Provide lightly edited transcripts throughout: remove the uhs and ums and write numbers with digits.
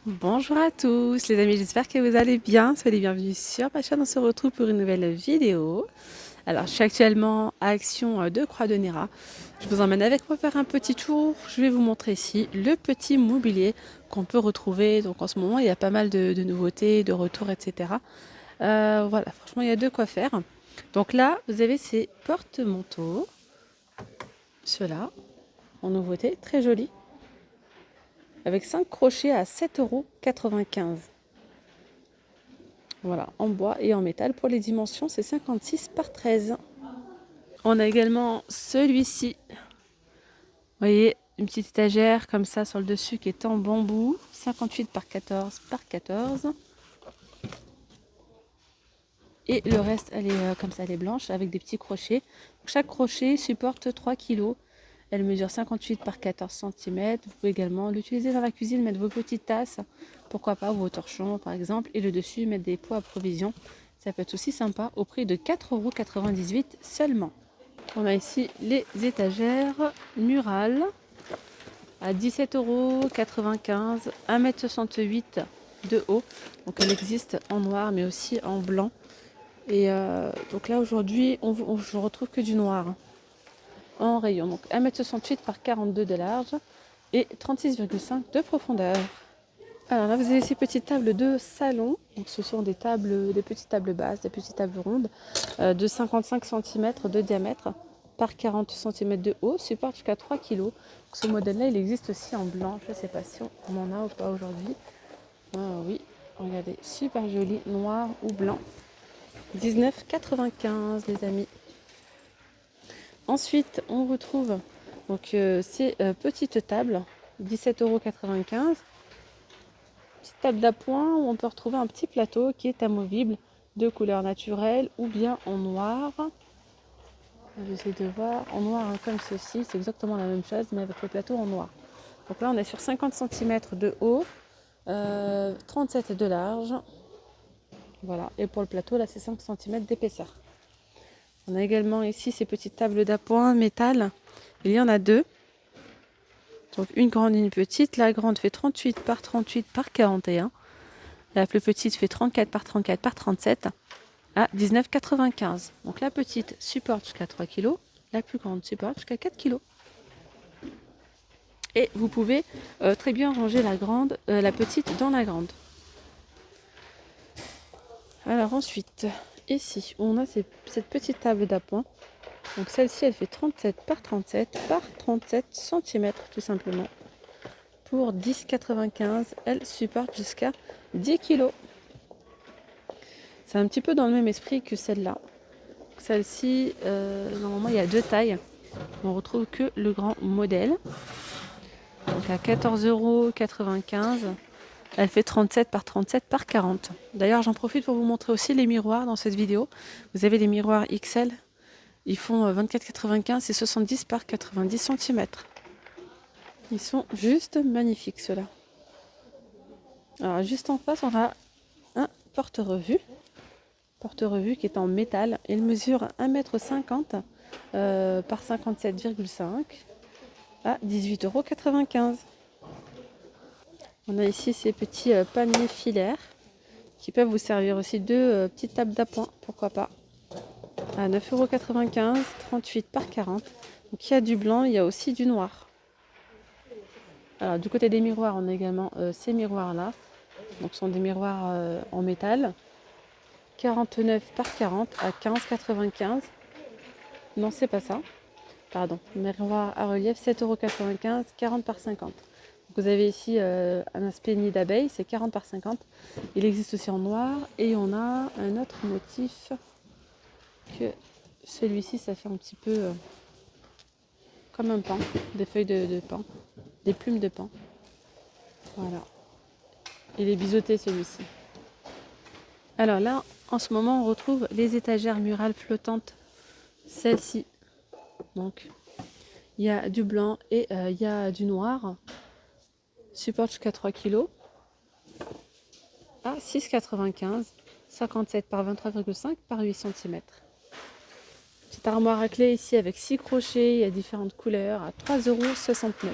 Bonjour à tous les amis, j'espère que vous allez bien. Soyez les bienvenus sur ma chaîne, on se retrouve pour une nouvelle vidéo. Alors je suis actuellement à Action de Croix de Néra. Je vous emmène avec moi faire un petit tour. Je vais vous montrer ici le petit mobilier qu'on peut retrouver. Donc en ce moment il y a pas mal de nouveautés, de retours, etc. Voilà, franchement il y a de quoi faire. Donc là vous avez ces porte-manteaux, ceux-là, en nouveauté, très jolis, avec 5 crochets à 7,95 €. Voilà, en bois et en métal. Pour les dimensions, c'est 56 par 13. On a également celui-ci. Vous voyez, une petite étagère comme ça sur le dessus qui est en bambou. 58 par 14 par 14. Et le reste, elle est comme ça, elle est blanche avec des petits crochets. Chaque crochet supporte 3 kg. Elle mesure 58 par 14 cm. Vous pouvez également l'utiliser dans la cuisine, mettre vos petites tasses, pourquoi pas vos torchons par exemple, et le dessus mettre des pots à provision. Ça peut être aussi sympa au prix de 4,98 € seulement. On a ici les étagères murales à 17,95 €, 1,68 m de haut. Donc elle existe en noir mais aussi en blanc. Et donc là aujourd'hui je retrouve que du noir en rayon. Donc 1,68 m par 42 de large et 36,5 de profondeur. Alors là vous avez ces petites tables de salon. Donc ce sont des petites tables basses, des petites tables rondes de 55 cm de diamètre par 40 cm de haut, supporte jusqu'à 3 kg. Ce modèle-là, il existe aussi en blanc. Je ne sais pas si on en a ou pas aujourd'hui. Oui, regardez, super joli, noir ou blanc. 19,95 € les amis. Ensuite, on retrouve donc ces petites tables, 17,95 €. Petite table d'appoint où on peut retrouver un petit plateau qui est amovible de couleur naturelle ou bien en noir. J'essaie de voir en noir comme ceci, c'est exactement la même chose mais avec le plateau en noir. Donc là on est sur 50 cm de haut, 37 de large. Voilà, et pour le plateau là c'est 5 cm d'épaisseur. On a également ici ces petites tables d'appoint métal. Il y en a deux. Donc une grande et une petite. La grande fait 38 par 38 par 41. La plus petite fait 34 par 34 par 37 à 19,95 €. Donc la petite supporte jusqu'à 3 kg. La plus grande supporte jusqu'à 4 kg. Et vous pouvez très bien ranger la petite dans la grande. Alors ensuite, ici, on a cette petite table d'appoint. Donc celle-ci, elle fait 37 par 37 par 37 cm tout simplement. Pour 10,95 €, elle supporte jusqu'à 10 kg. C'est un petit peu dans le même esprit que celle-là. Celle-ci, normalement, il y a deux tailles. On retrouve que le grand modèle. Donc à 14,95 €. Elle fait 37 par 37 par 40. D'ailleurs, j'en profite pour vous montrer aussi les miroirs dans cette vidéo. Vous avez les miroirs XL. Ils font 24,95 et 70 par 90 cm. Ils sont juste magnifiques, ceux-là. Alors, juste en face, on a un porte-revue. Porte-revue qui est en métal. Il mesure 1,50 m par 57,5 à 18,95 €. On a ici ces petits paniers filaires qui peuvent vous servir aussi de petites tables d'appoint, pourquoi pas, à 9,95 €, 38 par 40. Donc il y a du blanc, il y a aussi du noir. Alors du côté des miroirs, on a également ces miroirs-là. Donc ce sont des miroirs en métal, 49 par 40 à 15,95 €. Non, c'est pas ça. Pardon, miroir à relief, 7,95 €, 40 par 50. Vous avez ici un aspect nid d'abeille, c'est 40 par 50. Il existe aussi en noir et on a un autre motif que celui-ci, ça fait un petit peu comme un paon, des feuilles de paon, des plumes de paon. Voilà. Il est biseauté celui-ci. Alors là, en ce moment, on retrouve les étagères murales flottantes. Celle-ci. Donc, il y a du blanc et il y a du noir. Supporte jusqu'à 3 kg. À 6,95 €, 57 par 23,5 par 8 cm. Petite armoire à clé ici avec 6 crochets, il y a différentes couleurs à 3,69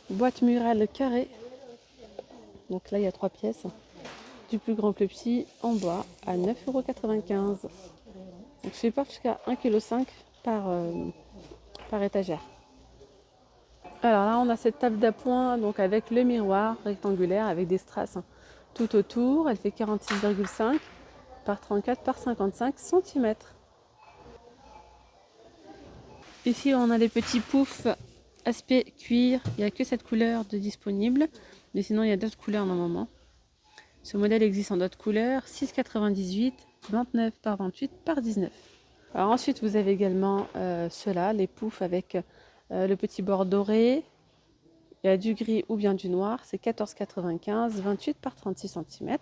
€. Boîte murale carrée Donc là, il y a 3 pièces. Du plus grand plus petit en bois à 9,95 €. Donc je supporte jusqu'à 1,5 kg par étagère. Alors là, on a cette table d'appoint donc avec le miroir rectangulaire avec des strass tout autour. Elle fait 46,5 par 34 par 55 cm. Ici, on a les petits poufs aspect cuir. Il n'y a que cette couleur de disponible. Mais sinon, il y a d'autres couleurs normalement. Ce modèle existe en d'autres couleurs. 6,98, 29 par 28 par 19. Alors ensuite, vous avez également ceux-là, les poufs avec le petit bord doré. Il y a du gris ou bien du noir. C'est 14,95, 28 par 36 cm.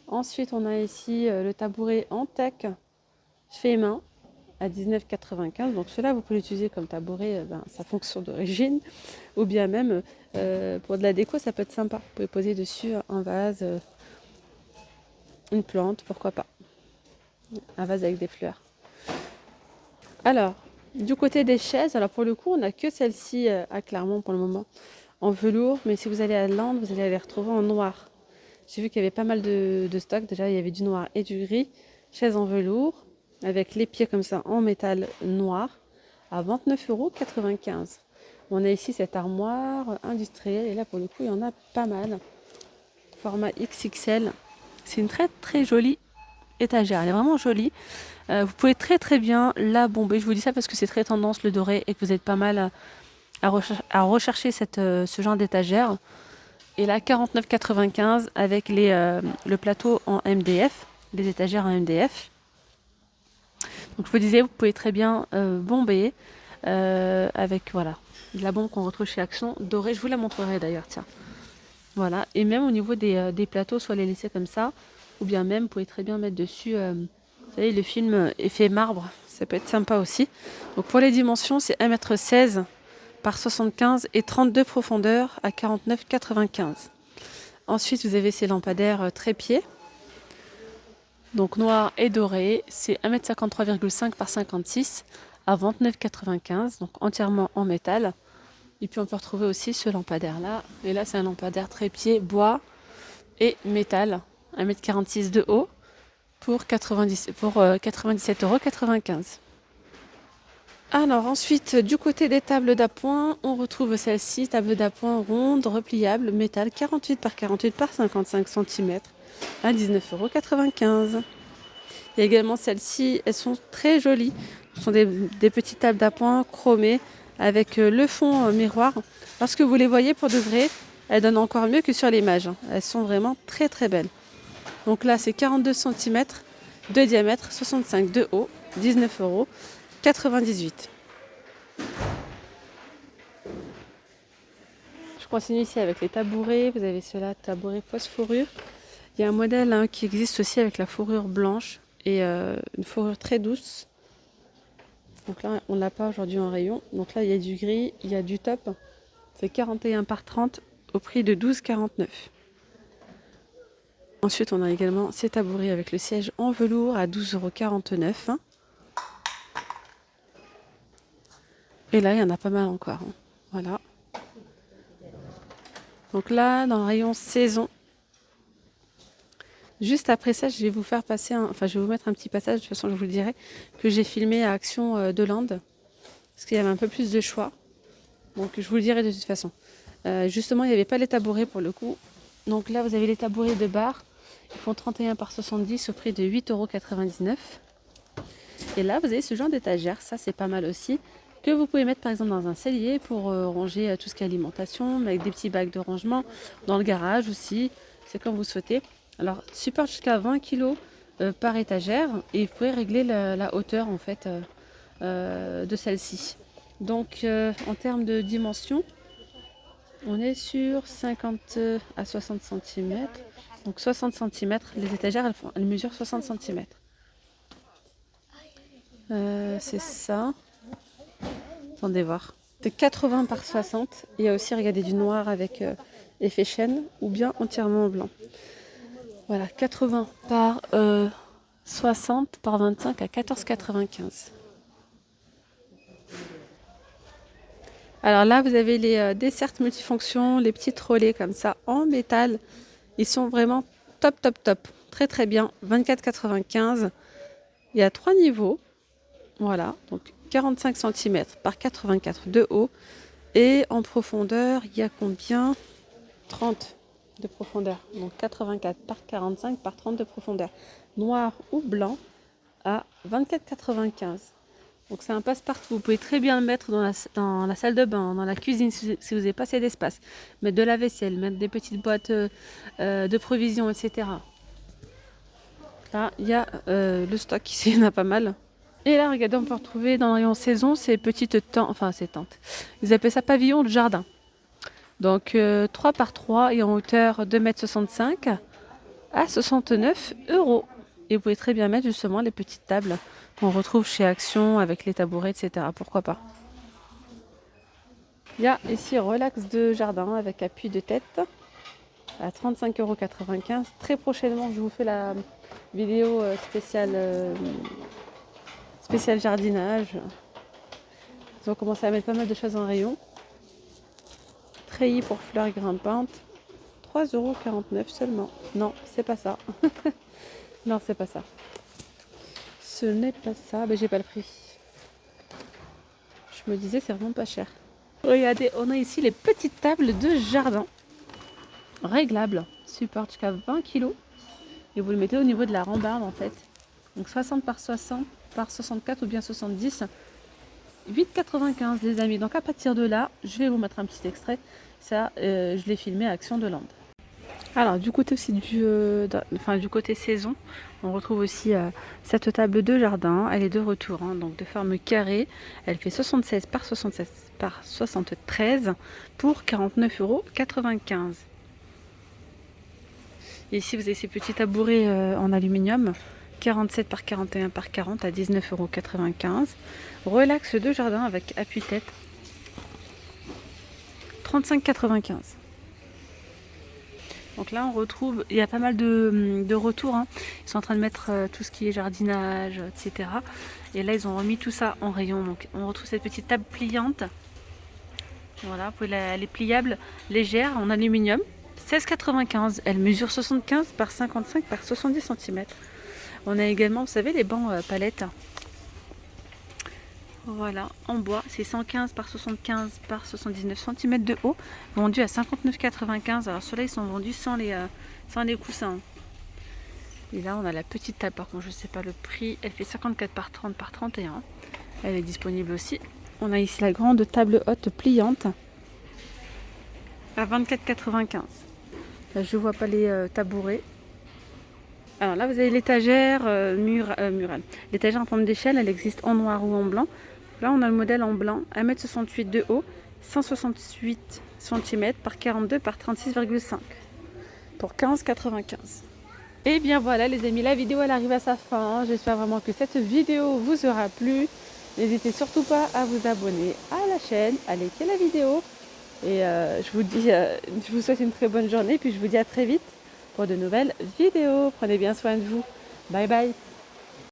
Ensuite, on a ici le tabouret en teck fait main à 19,95. Donc cela, vous pouvez l'utiliser comme tabouret, sa fonction d'origine. Ou bien même pour de la déco, ça peut être sympa. Vous pouvez poser dessus un vase, une plante, pourquoi pas. Un vase avec des fleurs. Alors, du côté des chaises, alors pour le coup, on n'a que celle-ci à Clermont pour le moment, en velours. Mais si vous allez à Landes, vous allez les retrouver en noir. J'ai vu qu'il y avait pas mal de stock. Déjà, il y avait du noir et du gris. Chaise en velours, avec les pieds comme ça en métal noir, à 29,95 €. On a ici cette armoire industrielle. Et là, pour le coup, il y en a pas mal. Format XXL. C'est une très très jolie étagère. Elle est vraiment jolie. Vous pouvez très très bien la bomber. Je vous dis ça parce que c'est très tendance le doré et que vous êtes pas mal à rechercher ce genre d'étagère. Et là, 49,95 avec le plateau en MDF, les étagères en MDF. Donc je vous disais, vous pouvez très bien bomber avec voilà, de la bombe qu'on retrouve chez Action, dorée. Je vous la montrerai d'ailleurs, tiens. Voilà, et même au niveau des plateaux, soit les laisser comme ça, ou bien même, vous pouvez très bien mettre dessus, vous savez, le film effet marbre, ça peut être sympa aussi. Donc pour les dimensions, c'est 1,16 m par 75 et 32 profondeur à 49,95. Ensuite, vous avez ces lampadaires trépieds, donc noir et doré, c'est 1,53,5 m par 56 à 29,95, donc entièrement en métal. Et puis on peut retrouver aussi ce lampadaire là. Et là c'est un lampadaire trépied bois et métal, 1,46 m de haut pour 97,95 €. Alors ensuite, du côté des tables d'appoint, on retrouve celle-ci, table d'appoint ronde, repliable, métal, 48 par 48 par 55 cm à 19,95 €. Il y a également celles-ci, elles sont très jolies. Ce sont des petites tables d'appoint chromées avec le fond miroir. Lorsque vous les voyez pour de vrai, elles donnent encore mieux que sur l'image. Elles sont vraiment très très belles. Donc là, c'est 42 cm de diamètre, 65 de haut, 19,98 €. Je continue ici avec les tabourets. Vous avez ceux-là, tabouret fausse fourrure. Il y a un modèle qui existe aussi avec la fourrure blanche et une fourrure très douce. Donc là, on ne l'a pas aujourd'hui en rayon. Donc là, il y a du gris, il y a du top. C'est 41 par 30 au prix de 12,49 €. Ensuite, on a également ces tabourets avec le siège en velours à 12,49 €. Et là, il y en a pas mal encore. Voilà. Donc là, dans le rayon saison, juste après ça, je vais vous faire passer, je vais vous mettre un petit passage, de toute façon je vous le dirai, que j'ai filmé à Action de Landes, parce qu'il y avait un peu plus de choix. Donc je vous le dirai de toute façon. Justement, il n'y avait pas les tabourets pour le coup. Donc là, vous avez les tabourets de bar. Ils font 31 par 70 au prix de 8,99 €. Et là, vous avez ce genre d'étagère. Ça, c'est pas mal aussi. Que vous pouvez mettre par exemple dans un cellier pour ranger tout ce qui est alimentation, avec des petits bacs de rangement. Dans le garage aussi. C'est comme vous souhaitez. Alors, supporte jusqu'à 20 kg par étagère. Et vous pouvez régler la hauteur en fait de celle-ci. Donc, en termes de dimension, on est sur 50 à 60 cm. Donc 60 cm. Les étagères, elles mesurent 60 cm. C'est ça. Attendez voir. C'est 80 par 60. Il y a aussi, regardez, du noir avec effet chêne ou bien entièrement en blanc. Voilà, 80 par 60 par 25 à 14,95. Alors là, vous avez les dessertes multifonctions, les petits trolleys comme ça en métal Ils sont vraiment top, top, top. Très, très bien. 24,95. Il y a 3 niveaux. Voilà. Donc 45 cm par 84 de haut. Et en profondeur, il y a combien? 30 de profondeur. Donc 84 par 45 par 30 de profondeur. Noir ou blanc à 24,95. Donc c'est un passe-partout. Vous pouvez très bien le mettre dans la salle de bain, dans la cuisine si vous n'avez pas assez d'espace. Mettre de la vaisselle, mettre des petites boîtes de provisions, etc. Là, il y a le stock ici, il y en a pas mal. Et là, regardez, on peut retrouver dans le rayon saison ces petites tentes, enfin ces tentes. Ils appellent ça pavillon de jardin. Donc 3 par 3 et en hauteur 2,65 m à 69 €. Et vous pouvez très bien mettre justement les petites tables qu'on retrouve chez Action avec les tabourets, etc. Pourquoi pas. Il y a ici relax de jardin avec appui de tête à 35,95 €. Très prochainement, je vous fais la vidéo spéciale jardinage. Ils ont commencé à mettre pas mal de choses en rayon. Treillis pour fleurs grimpantes, 3,49 € seulement. Non, c'est pas ça. Non, c'est pas ça. Ce n'est pas ça. Mais j'ai pas le prix. Je me disais, c'est vraiment pas cher. Regardez, on a ici les petites tables de jardin. Réglables. Supportent jusqu'à 20 kg. Et vous le mettez au niveau de la rambarde en fait. Donc 60 par 60 par 64 ou bien 70. 8,95 les amis. Donc à partir de là, je vais vous mettre un petit extrait. Ça, je l'ai filmé à Action de Land. Alors du côté aussi du côté saison, on retrouve aussi cette table de jardin. Elle est de retour, hein, donc de forme carrée. Elle fait 76 par 76 par 73 pour 49,95 €. Et ici vous avez ces petits tabourets en aluminium. 47 par 41 par 40 à 19,95 €. Relax de jardin avec appui-tête. 35,95 €. Donc là on retrouve, il y a pas mal de retours, hein. Ils sont en train de mettre tout ce qui est jardinage, etc. Et là ils ont remis tout ça en rayon. Donc on retrouve cette petite table pliante. Voilà, elle est pliable, légère, en aluminium. 16,95 €. Elle mesure 75 par 55 par 70 cm. On a également, vous savez, les bancs palettes. Voilà, en bois, c'est 115 par 75 par 79 cm de haut, vendu à 59,95 €. Alors ceux-là, ils sont vendus sans les coussins. Et là, on a la petite table, par contre, je ne sais pas le prix. Elle fait 54 par 30 par 31. Elle est disponible aussi. On a ici la grande table haute pliante à 24,95 €. Là, je ne vois pas les tabourets. Alors là, vous avez l'étagère murale. L'étagère en forme d'échelle, elle existe en noir ou en blanc. Là, on a le modèle en blanc, 1,68 m de haut, 168 cm par 42 par 36,5 pour 15,95 €. Et bien voilà les amis, la vidéo elle arrive à sa fin. J'espère vraiment que cette vidéo vous aura plu. N'hésitez surtout pas à vous abonner à la chaîne, à liker la vidéo. Et je vous souhaite une très bonne journée. Puis je vous dis à très vite pour de nouvelles vidéos. Prenez bien soin de vous. Bye bye.